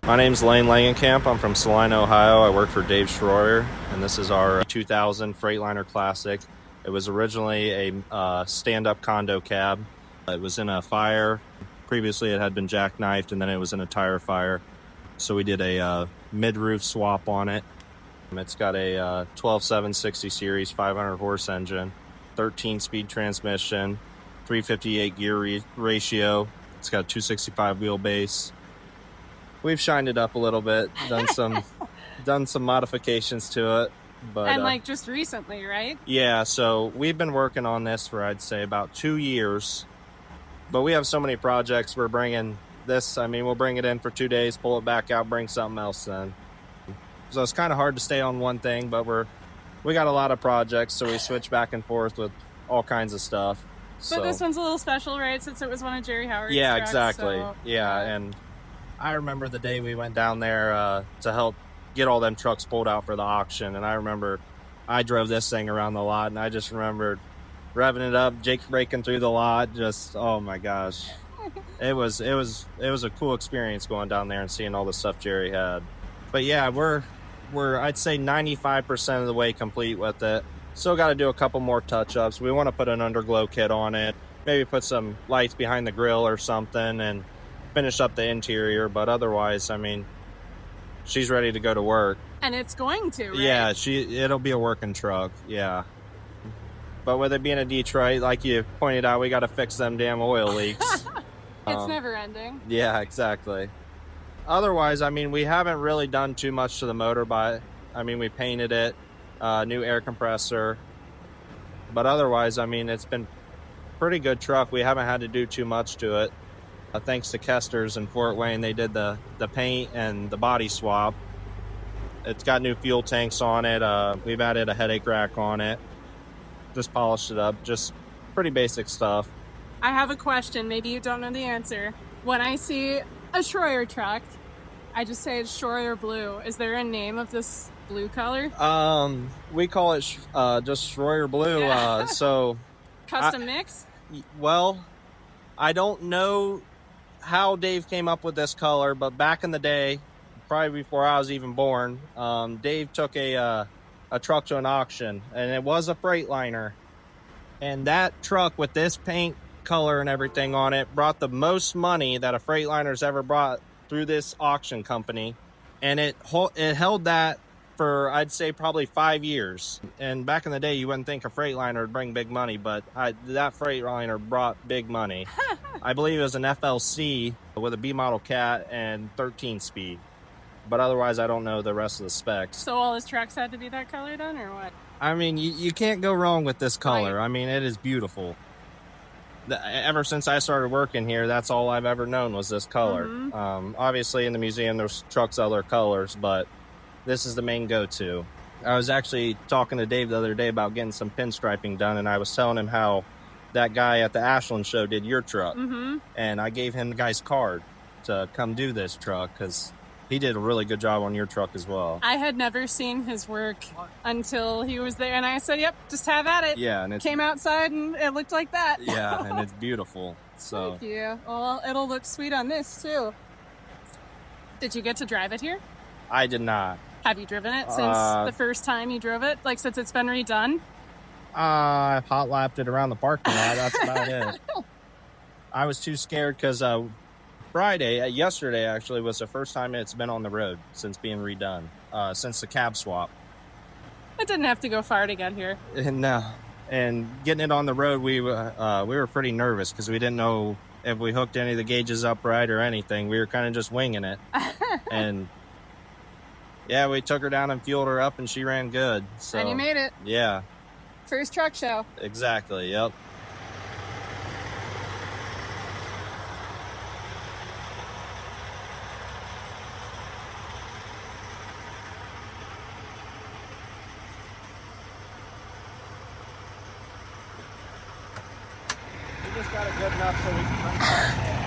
My name's Lane Langenkamp. I'm from Salina, Ohio. I work for Dave Schroyer, and this is our 2000 Freightliner Classic. It was originally a stand-up condo cab. It was in a fire. Previously, it had been jackknifed, and then it was in a tire fire. So we did a mid-roof swap on it. It's got a 12.760 series 500 horse engine, 13-speed transmission, 358 gear ratio. It's got a 265 wheelbase. We've shined it up a little bit, done some modifications to it. But, and like just recently, right? Yeah, so we've been working on this for, I'd say, about 2 years. But we have so many projects. We're bringing this, we'll bring it in for 2 days, pull it back out, bring something else in. So it's kind of hard to stay on one thing, but we got a lot of projects, so we switch back and forth with all kinds of stuff. But this one's a little special, right? Since it was one of Jerry Howard's Yeah, trucks, exactly. So, yeah, and I remember the day we went down there to help get all them trucks pulled out for the auction, and I remember I drove this thing around the lot, and I just remembered revving it up, Jake breaking through the lot, just oh my gosh. It was a cool experience going down there and seeing all the stuff Jerry had. But yeah, we're I'd say 95% of the way complete with it. Still got to do a couple more touch-ups. We want to put an underglow kit on it, maybe put some lights behind the grill or something, and finish up the interior. But otherwise, she's ready to go to work. And it's going to, right? Yeah, it'll be a working truck. Yeah. But with it being a Detroit, like you pointed out, we got to fix them damn oil leaks. It's never ending. Yeah, exactly. Otherwise, we haven't really done too much to the motor, but we painted it, new air compressor. But otherwise, it's been pretty good truck. We haven't had to do too much to it. Thanks to Kester's in Fort Wayne, they did the paint and the body swap. It's got new fuel tanks on it. We've added a headache rack on it. Just polished it up. Just pretty basic stuff. I have a question. Maybe you don't know the answer. When I see a Schroyer truck, I just say it's Schroyer blue. Is there a name of this blue color? We call it just Schroyer blue. Yeah. Custom mix? Well, I don't know how Dave came up with this color, but back in the day, probably before I was even born, Dave took a truck to an auction, and it was a Freightliner. And that truck with this paint color and everything on it brought the most money that a Freightliner's ever brought through this auction company, and it held that for, I'd say, probably 5 years. And back in the day, you wouldn't think a Freightliner would bring big money, but that Freightliner brought big money. I believe it was an FLC with a B model cat and 13 speed, but otherwise I don't know the rest of the specs. So all his trucks had to be that color then, or what? You can't go wrong with this color. Right. It is beautiful. Ever since I started working here, that's all I've ever known was this color. Mm-hmm. Obviously, in the museum, there's trucks other colors, but this is the main go-to. I was actually talking to Dave the other day about getting some pinstriping done, and I was telling him how that guy at the Ashland show did your truck. Mm-hmm. And I gave him the guy's card to come do this truck because he did a really good job on your truck as well. I had never seen his work until he was there, and I said, yep, just have at it. Yeah, and it came outside, and it looked like that. Yeah, and it's beautiful. So Thank you. Well, it'll look sweet on this, too. Did you get to drive it here? I did not. Have you driven it since the first time you drove it? Like, since it's been redone? I hot lapped it around the parking lot. That's about it. I was too scared because yesterday actually was the first time it's been on the road since being redone, since the cab swap. It didn't have to go far to get here. And getting it on the road, we were pretty nervous because we didn't know if we hooked any of the gauges up right or anything. We were kind of just winging it. And yeah, we took her down and fueled her up, and she ran good. So, and you made it. Yeah. First truck show. Exactly, yep. We just got it good enough so we can